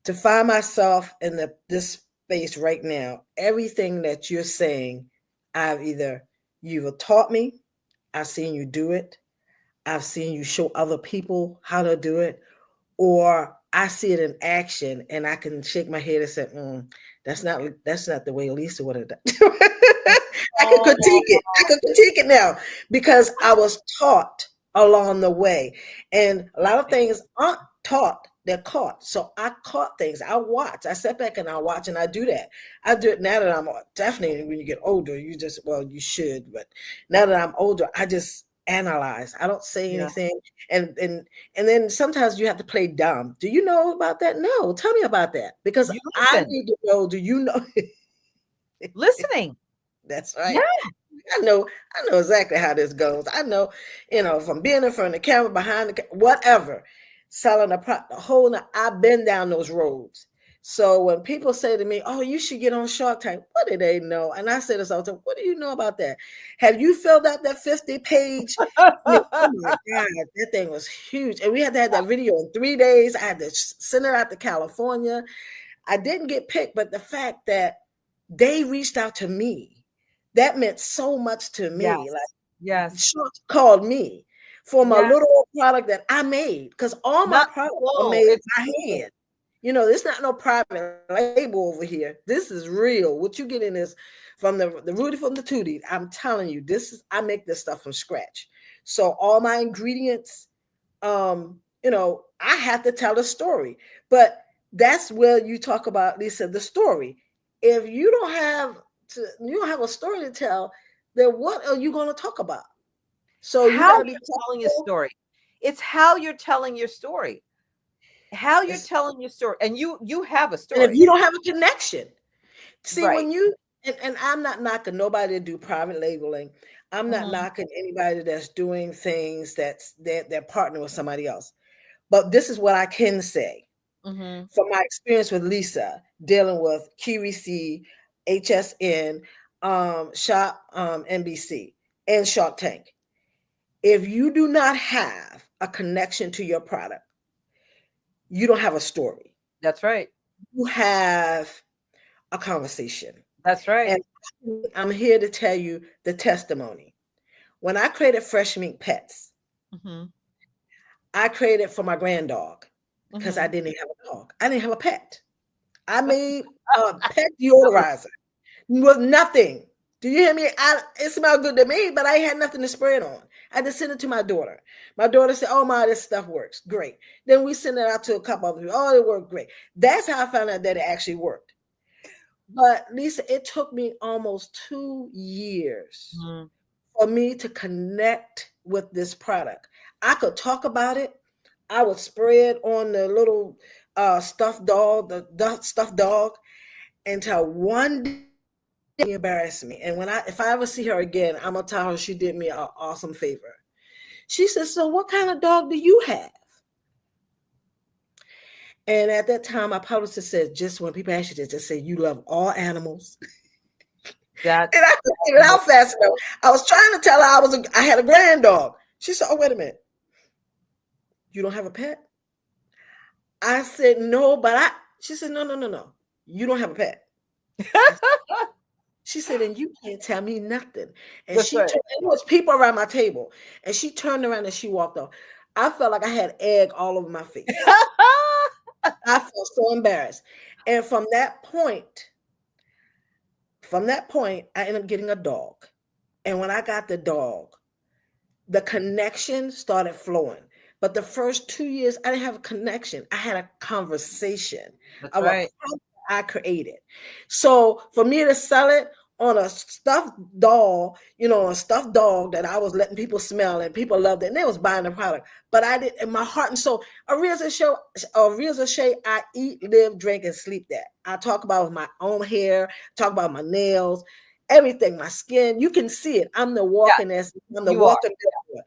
To find myself in this space right now, everything that you're saying, you've taught me, I've seen you do it, I've seen you show other people how to do it, or I see it in action and I can shake my head and say, that's not the way Lisa would have done it. I can critique it. I can critique it now because I was taught along the way. And a lot of things aren't taught, they're caught. So I caught things. I watch. I sit back and I watch, and I do that. I do it now that I'm definitely, when you get older, you should. But now that I'm older, I just analyze. I don't say Yeah. anything. And then sometimes you have to play dumb. Do you know about that? No. Tell me about that. Because You I listen. need to know, do you know? Listening. That's right. Yeah. I know exactly how this goes. I know, from being in front of the camera, behind whatever, selling the whole. I've been down those roads. So when people say to me, "Oh, you should get on Shark Tank," what do they know? And I say this all the time: "What do you know about that? Have you filled out that 50-page?" Oh my God, that thing was huge, and we had to have that video in 3 days. I had to send it out to California. I didn't get picked, but the fact that they reached out to me, that meant so much to me. Yes. Like, Yes. Shark called me for my Yes. little product that I made, because all my Not products are slow. made It's by moving. hand. It's not no private label over here. This is real. What you get in is from the Rudy from the Tootie. I'm telling you, I make this stuff from scratch. So all my ingredients, I have to tell a story. But that's where you talk about, Lisa, the story. If you don't have a story to tell, then what are you going to talk about? So you How got to be you're telling your comfortable. story. It's how you're telling your story. How you're telling your story. And you have a And if story. you don't have a connection, see, Right. when you and I'm not knocking nobody to do private labeling. I'm not Mhm. knocking anybody that's doing things they're partnering with somebody else. But this is what I can say Mhm. from my experience with Lisa dealing with QVC, HSN, Shop, NBC, and Shark Tank. If you do not have a connection to your product, you don't have a story. That's right. You have a conversation. That's right. And I'm here to tell you the testimony. When I created Fresh Mink Pets, Mhm. I created for my grand dog because I Mhm. didn't have a dog. I didn't have a pet. I made a pet deodorizer with nothing. Do you hear me? It smelled good to me, but I had nothing to spray it on. I just sent it to my daughter. My daughter said, "Oh my, this stuff works. Great." Then we sent it out to a couple of people. Oh, it worked great. That's how I found out that it actually worked. But Lisa, it took me almost 2 years Mhm. for me to connect with this product. I could talk about it. I would spray it on the little stuffed dog, the stuffed dog, until one day she embarrassed me. And if I ever see her again, I'm gonna tell her she did me an awesome favor. She said, "So what kind of dog do you have?" And at that time, my publicist said, "Just when people ask you this, just say you love all animals." That's And I couldn't get it out fast enough. I was trying to tell her I had a grand dog. She said, "Oh, wait a minute. You don't have a pet?" I said, "No, but she said, no, no, no, no. You don't have a pet." She said, "And you can't tell me nothing." And That's right. there was people around my table, and she turned around and she walked off. I felt like I had egg all over my face. I felt so embarrassed. And from that point, I ended up getting a dog. And when I got the dog, the connection started flowing. But the first 2 years, I didn't have a connection. I had a conversation That's of a right. product I created. So for me to sell it on a stuffed doll, a stuffed dog that I was letting people smell and people loved it and they was buying the product. But I did in my heart and soul. Aria's a Shay, I eat, live, drink, and sleep that. I talk about with my own hair, talk about my nails, everything, my skin. You can see it. I'm the Yeah, walking essence. I'm the you are. walking billboard.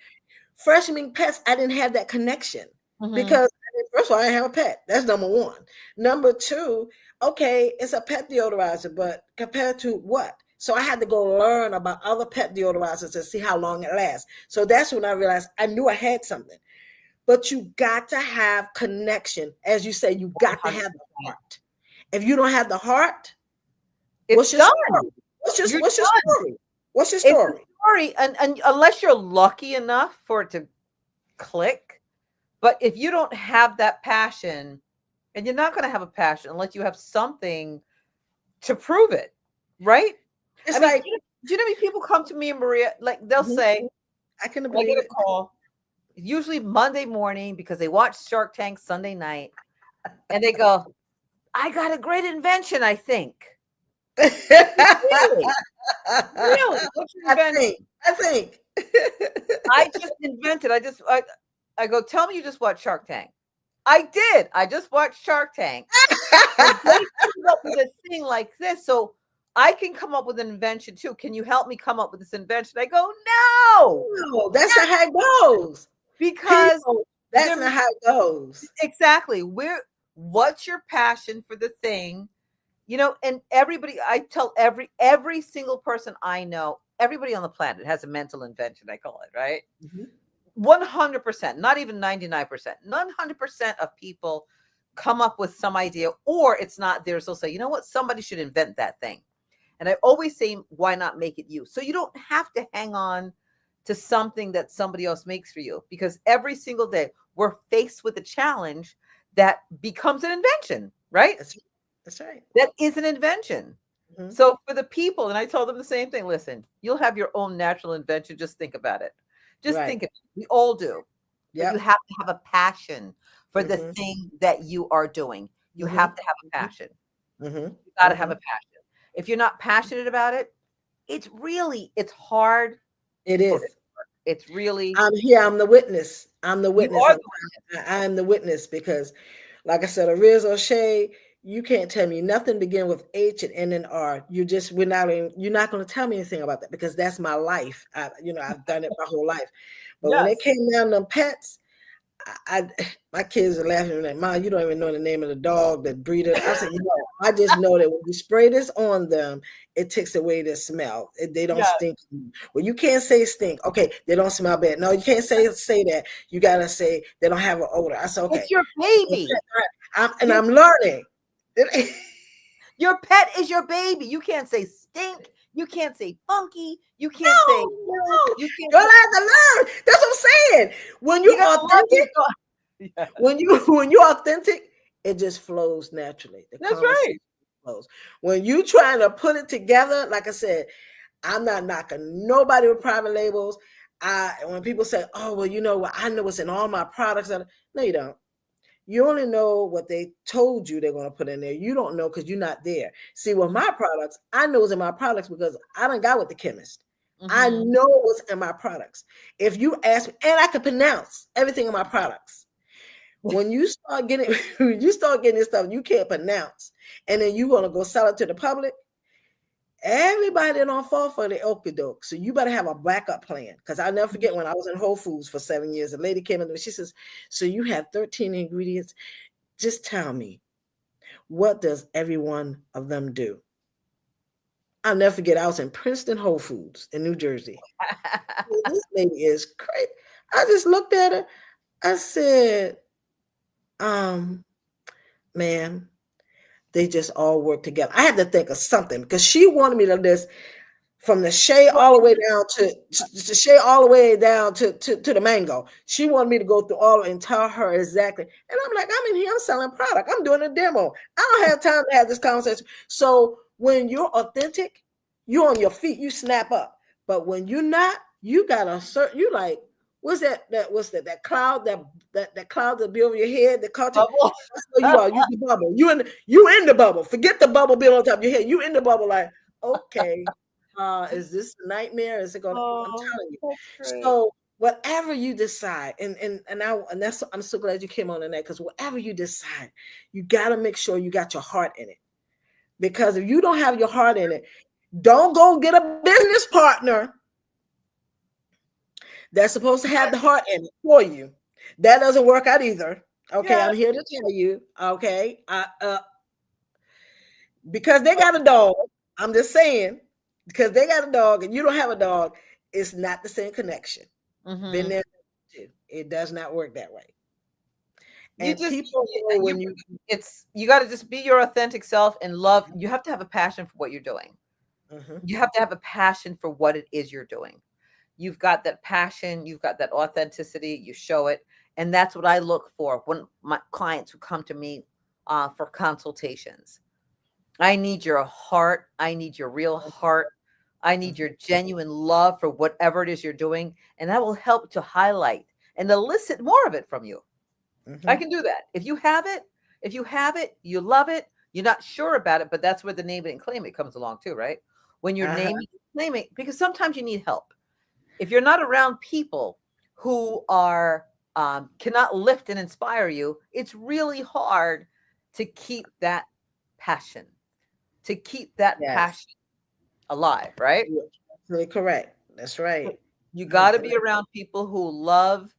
Fresh Mink Pets, I didn't have that connection Mhm. because first of all, I didn't have a pet. That's number one. Number two, okay, it's a pet deodorizer, but compared to what? So I had to go learn about other pet deodorizers to see how long it lasts. So that's when I realized I knew I had something. But you got to have connection. As you say, you got to have the 100%. heart. If you don't have the heart, It's what's your done. story? You're What's your done. story? What's your It's a story? story, and unless you're lucky enough for it to click, but if you don't have that passion, and you're not going to have a passion unless you have something to prove it, right? It's I mean, like, do you know how many people come to me and Maria, like they'll mhm, say, I couldn't I believe get a it. call, usually Monday morning because they watch Shark Tank Sunday night, and they go, "I got a great invention, I think." Really? Really? What's your I invention? think, I think. I just invented. I go, tell me you just watched Shark Tank. I did. I just watched Shark Tank. And they came up with a thing like this. So I can come up with an invention too. Can you help me come up with this invention? I go, no. No, that's not how it goes. Because People, that's not how it goes. exactly. What's your passion for the thing? You know, and everybody, I tell every single person I know, everybody on the planet has a mental invention, I call it, right? 100%, not even 99%, 100% of people come up with some idea, or it's not theirs. They'll say, you know what, somebody should invent that thing. And I always say, why not make it you? So you don't have to hang on to something that somebody else makes for you, because every single day we're faced with a challenge that becomes an invention, right? That's right. That is an invention. So for the people, and I told them the same thing, listen, you'll have your own natural invention. Just think about it. Just think of it. We all do. But you have to have a passion for the thing that you are doing. You have to have a passion. You got to have a passion. If you're not passionate about it, it's hard. It is. It's really. I'm here. I'm the witness. I'm the witness. You are the witness. I am the witness because, like I said, Oria O'Shea, you can't tell me nothing begin with H and end in R. You're not going to tell me anything about that because that's my life. I've done it my whole life. But when it came down to them pets, my kids are laughing like, Mom, you don't even know the name of the dog, the breeder. I said, I just know that when you spray this on them, it takes away their smell. They don't stink. Well, you can't say stink. Okay, they don't smell bad. No, you can't say that. You gotta say they don't have an odor. I said, okay. It's your baby. I'm learning. Your pet is your baby. You can't say stink. You can't say funky. You can't say. No. You can't. You'll have to learn. That's what I'm saying. When you're authentic, when you're authentic, it just flows naturally. That's right. Flows. When you trying to put it together, like I said, I'm not knocking nobody with private labels. When people say, "Oh, well, I know what's in all my products," no, you don't. You only know what they told you they're going to put in there. You don't know because you're not there. See, with my products, I know what's in my products because I done got with the chemist. I know what's in my products. If you ask me, and I can pronounce everything in my products. When you start getting this stuff you can't pronounce, and then you're going to go sell it to the public, everybody don't fall for the okey-doke. So you better have a backup plan. Because I'll never forget when I was in Whole Foods for 7 years, a lady came in and she says, so you have 13 ingredients. Just tell me, what does every one of them do? I'll never forget, I was in Princeton Whole Foods in New Jersey. This lady is crazy. I just looked at her. I said, ma'am, they just all work together. I had to think of something because she wanted me to list from the shea all the way down to the mango. She wanted me to go through all and tell her exactly. And I'm like, I'm in here, I'm selling product. I'm doing a demo. I don't have time to have this conversation. So when you're authentic, you're on your feet, you snap up. But when you're not, you got a certain, you like, what's that? That cloud that cloud that be over your head, the bubble. That's where you are. You the bubble. You in the bubble. Forget the bubble being on top of your head. You in the bubble. Like, okay, is this a nightmare? Is it going? I'm telling you. So whatever you decide, I'm so glad you came on tonight because whatever you decide, you got to make sure you got your heart in it. Because if you don't have your heart in it, don't go get a business partner that's supposed to have the heart in it for you. That doesn't work out either. Okay, I'm here to tell you. Okay, because they got a dog. I'm just saying, because they got a dog and you don't have a dog, it's not the same connection. Been there too. It does not work that way. And you got to just be your authentic self and love. You have to have a passion for what you're doing. You have to have a passion for what it is you're doing. You've got that passion, you've got that authenticity, you show it. And that's what I look for when my clients who come to me for consultations. I need your heart. I need your real heart. I need your genuine love for whatever it is you're doing. And that will help to highlight and elicit more of it from you. I can do that. If you have it, you love it, you're not sure about it, but that's where the name it and claim it comes along too, right? When you're naming and claiming, because sometimes you need help. if you're not around people who are cannot lift and inspire you, it's really hard to keep that passion, Yes. alive, right? You're absolutely correct. That's right. You got to Mhm. be around people who love,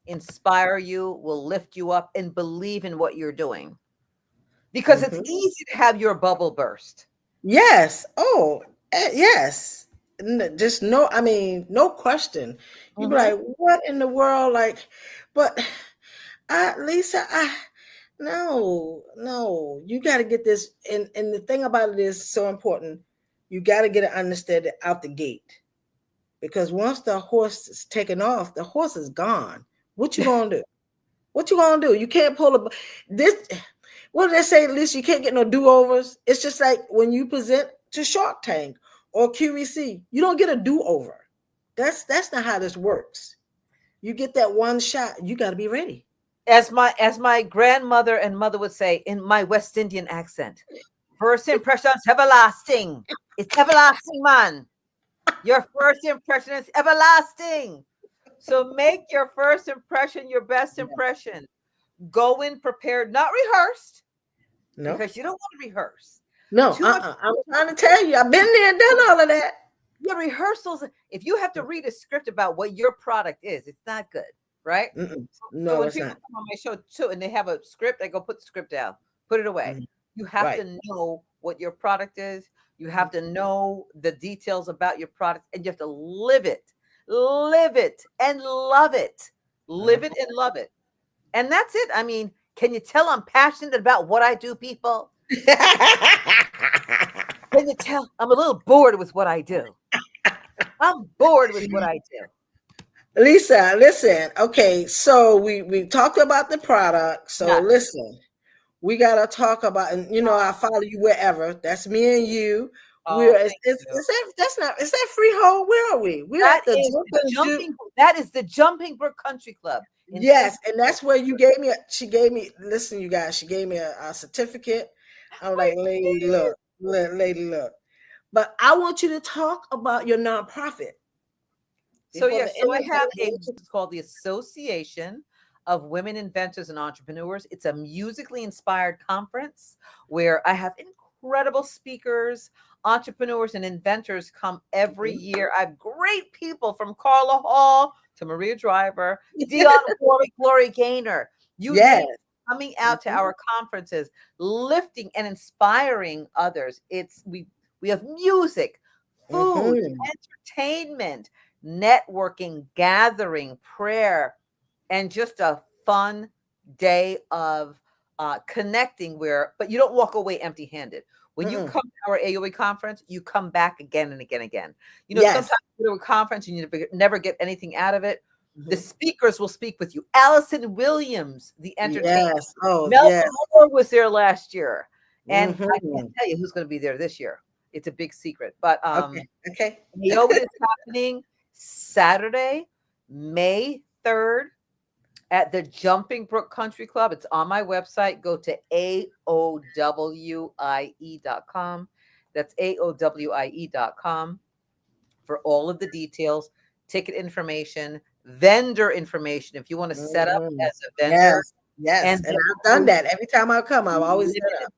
inspire you, will lift you up, and believe in what you're doing. Because it's Mhm. easy to have your bubble burst. Yes. Oh, yes. Just no, I mean, no question. You be Hmm. like, what in the world? Like, but Lisa, no, no. You got to get this. And the thing about it is so important. You got to get it understood out the gate. Because once the horse is taken off, the horse is gone. What you gonna do? What you gonna do? You can't pull a this. What do they say? At least you can't get no do overs. It's just like when you present to Shark Tank or QVC, you don't get a do over. That's not how this works. You get that one shot. You got to be ready. As my grandmother and mother would say in my West Indian accent, first impression's everlasting. It's everlasting, man. Your first impression is everlasting. So make your first impression your best impression. Go in prepared, not rehearsed, No, because you don't want to rehearse. no. Too much. I'm trying to tell you. I've been there and done all of that. Yeah, rehearsals. If you have to read a script about what your product is, it's not good, right? Mm-mm. So No, when it's people not. come on my show too, and they have a script, I go put the script down, put it away. Mhm. You have Right. to know what your product is. You have to know the details about your product, and you have to live it, and love it, live it and love it, and that's it. I mean, can you tell I'm passionate about what I do, people? Can you tell I'm a little bored with what I do? I'm bored with what I do. Lisa, listen. Okay, so we talked about the product. So Yeah. listen, we gotta talk about, and I follow you wherever. That's me and you. Oh, thank you. Is that that's not is that Freehold? Where are we? We're That at the is the Jumping Ju. Jumping Brook Country Club in St. Yes, and that's where you gave me. She gave me. Listen, you guys. She gave me a certificate. I'm like, lady, look, lady, look. But I want you to talk about your nonprofit So before yes, the so end I of have the it's called the Association of Women Inventors and Entrepreneurs. It's a musically inspired conference where I have incredible speakers, entrepreneurs, and inventors come every year. I have great people from Carla Hall to Maria Driver, Dion Warwick, Glory Gaynor, you Yes. name it, coming out to Mhm. our conferences, lifting and inspiring others. We have music, food, Mhm. entertainment, networking, gathering, prayer, and just a fun day of connecting but you don't walk away empty handed. When you Mm-mm. come to our AOE conference, you come back again and again and again. Yes. Sometimes you go to a conference and you never get anything out of it. The Mhm. speakers will speak with you. Allison Williams, the entertainer. Yes. Oh, Melvin yes. Moore was there last year. And I can't Mhm. tell you who's going to be there this year. It's a big secret. But Okay. Okay. AOE is happening Saturday, May 3rd at the Jumping Brook Country Club. It's on my website. Go to AOWIE.com. That's AOWIE.com for all of the details, ticket information, vendor information. If you want to set up Mhm. as a vendor, Yes. Yes. and And I've done that every time I come. I've always set limited. up.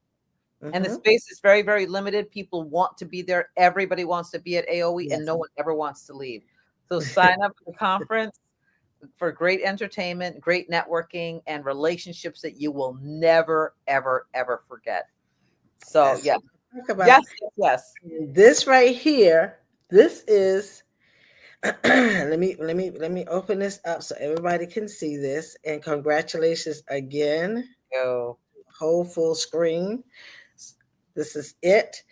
And the Mhm. space is very, very limited. People want to be there. Everybody wants to be at AOE, and Yes. no one ever wants to leave. So sign up for the conference for great entertainment, great networking, and relationships that you will never, ever, ever forget. So That's yeah, what I talk about. yes, yes. This right here, this is let me open this up so everybody can see this. And congratulations again. Go. Whole full screen. This is it.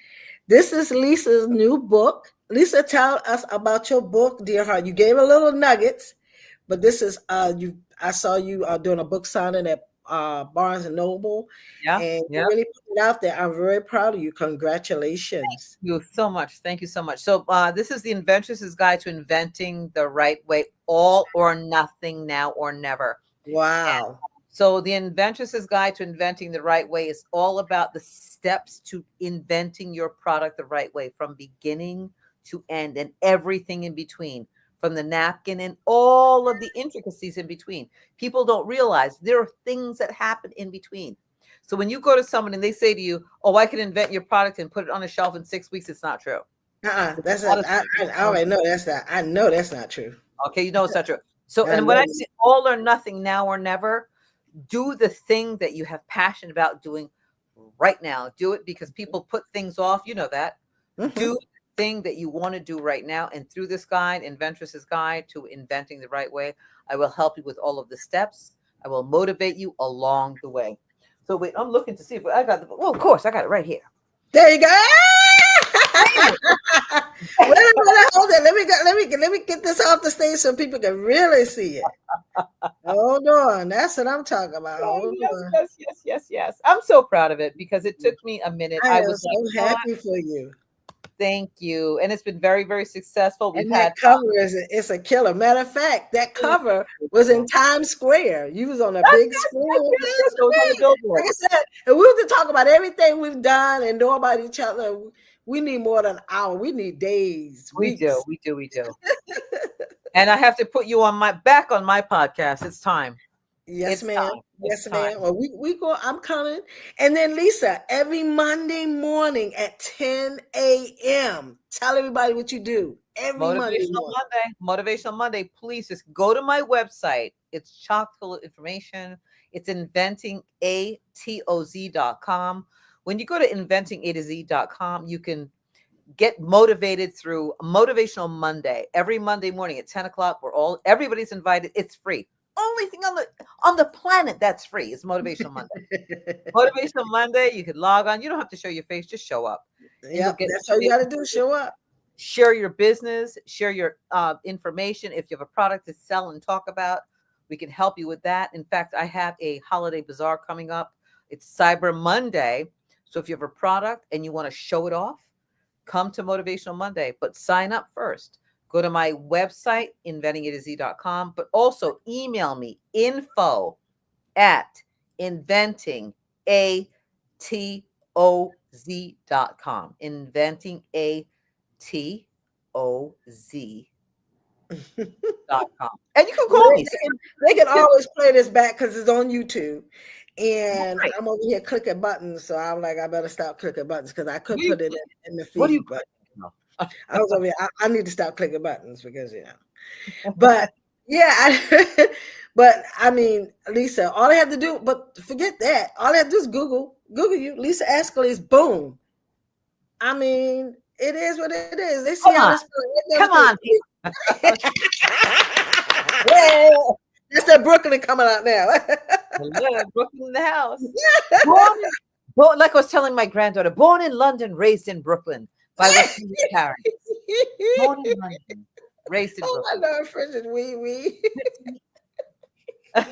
This is Lisa's new book. Lisa, tell us about your book, dear heart. You gave a little nuggets, but this is you. I saw you doing a book signing at Barnes and Noble, Yeah, and yeah. you really put it out there. I'm very proud of you. Congratulations. You so much. Thank you so much. So this is the Inventress's Guide to Inventing the Right Way, all or nothing, now or never. Wow. So the Inventress's Guide to Inventing the Right Way is all about the steps to inventing your product the right way from beginning to end and everything in between, from the napkin and all of the intricacies in between. People don't realize there are things that happen in between. So when you go to someone and they say to you, "Oh, I can invent your product and put it on a shelf in 6 weeks," it's not true. That's not, I already know that's not. I know that's not true. Okay, you know it's not true. So, I and when know I say all or nothing, now or never, do the thing that you have passion about doing right now. Do it, because people put things off. You know that. Mhm. Do the thing that you want to do right now. And through this guide, Inventress's guide to inventing the right way, I will help you with all of the steps. I will motivate you along the way. So wait, I'm looking to see if I got the. Well, of course, I got it right here. There you go. Wait a minute, hold it. Let me get this off the stage so people can really see it. Hold on, that's what I'm talking about. Hold on. Yes. I'm so proud of it because it took me a minute. I am was so like, happy for you. thank you, and it's been very, very successful. We've And had that cover it's a killer. Matter of fact, that cover was in Times Square. You was on a big screen. Yes, it was on the billboard. Like I said, and we have to talk about everything we've done and know about each other. We need more than an hour. We need days. We weeks. do. And I have to put you on my podcast. It's time. Yes, It's ma'am. time. Yes, It's ma'am. time. Well, we go. I'm coming. And then Lisa, every Monday morning at 10 a.m. Tell everybody what you do. Every Monday morning. Motivational Monday. Please just go to my website. It's chock full of information. It's inventingatoz.com. When you go to inventingatoz.com, you can get motivated through Motivational Monday. Every Monday morning at 10 o'clock, everybody's invited. It's free. Only thing on the planet that's free is Motivational Monday. Motivational Monday, you can log on. You don't have to show your face, just show up. Yep, that's all you got to do. Show up. Share your business, share your information. If you have a product to sell and talk about, we can help you with that. In fact, I have a holiday bazaar coming up. It's Cyber Monday. So if you have a product and you want to show it off, come to Motivational Monday, but sign up first. Go to my website, inventingatoz.com, but also email me info@inventingatoz.com. Inventingatoz.com. And you can call me. They can always play this back because it's on YouTube. And I'm over here clicking buttons. So I'm like, I better stop clicking buttons because I could put it in the feed. What do you but I was over here. I need to stop clicking buttons because, But yeah, but I mean, Lisa, all I have to do, but forget that. All I have to do is Google you, Lisa Ascolese, boom. I mean, it is what it is. They see how this. Come on. Well, that's that Brooklyn coming out now. Brooklyn in the house. Born, like I was telling my granddaughter, born in London, raised in Brooklyn by West Indian parents. Born in London, raised in Brooklyn. Oh my Lord, French and wee. That's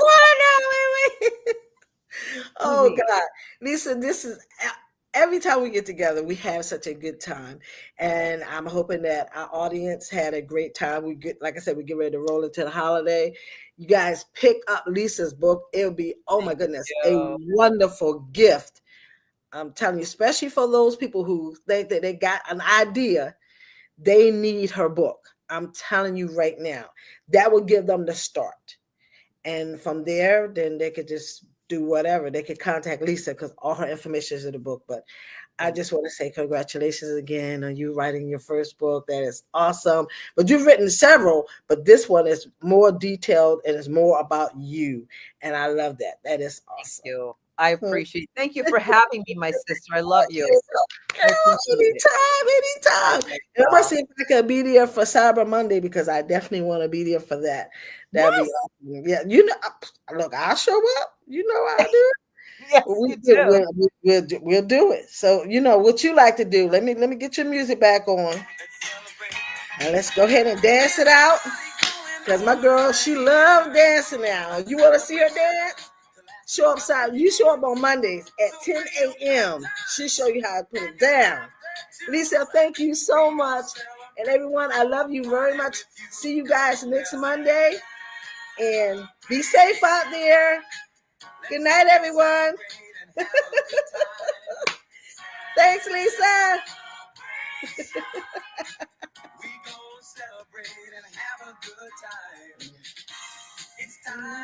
what I know. Wee. Oh God, Lisa, this is every time we get together, we have such a good time, and I'm hoping that our audience had a great time. Like I said, we get ready to roll into the holiday. You guys pick up Lisa's book. It'll be, oh my goodness, a wonderful gift. I'm telling you, especially for those people who think that they got an idea, they need her book. I'm telling you right now, that will give them the start. And from there, then they could just do whatever. They could contact Lisa because all her information is in the book. But I just want to say congratulations again on you writing your first book. That is awesome. But you've written several, but this one is more detailed and is more about you. And I love that. That is awesome. Thank you. I appreciate it. Thank you for having me, my sister. I love you. Anytime. And I'm going to see if I can be there for Cyber Monday because I definitely want to be there for that. That'd be awesome. Yeah, look, I'll show up. You know how I do it. Yes, we'll do it. So what you like to do. Let me get your music back on. And let's go ahead and dance it out. Because my girl, she loves dancing now. You want to see her dance? Show up you show up on Mondays at 10 a.m. She'll show you how to put it down. Lisa, thank you so much. And everyone, I love you very much. See you guys next Monday. And be safe out there. Good night, everyone. Thanks, Lisa. We gon' celebrate and have a good time. It's time.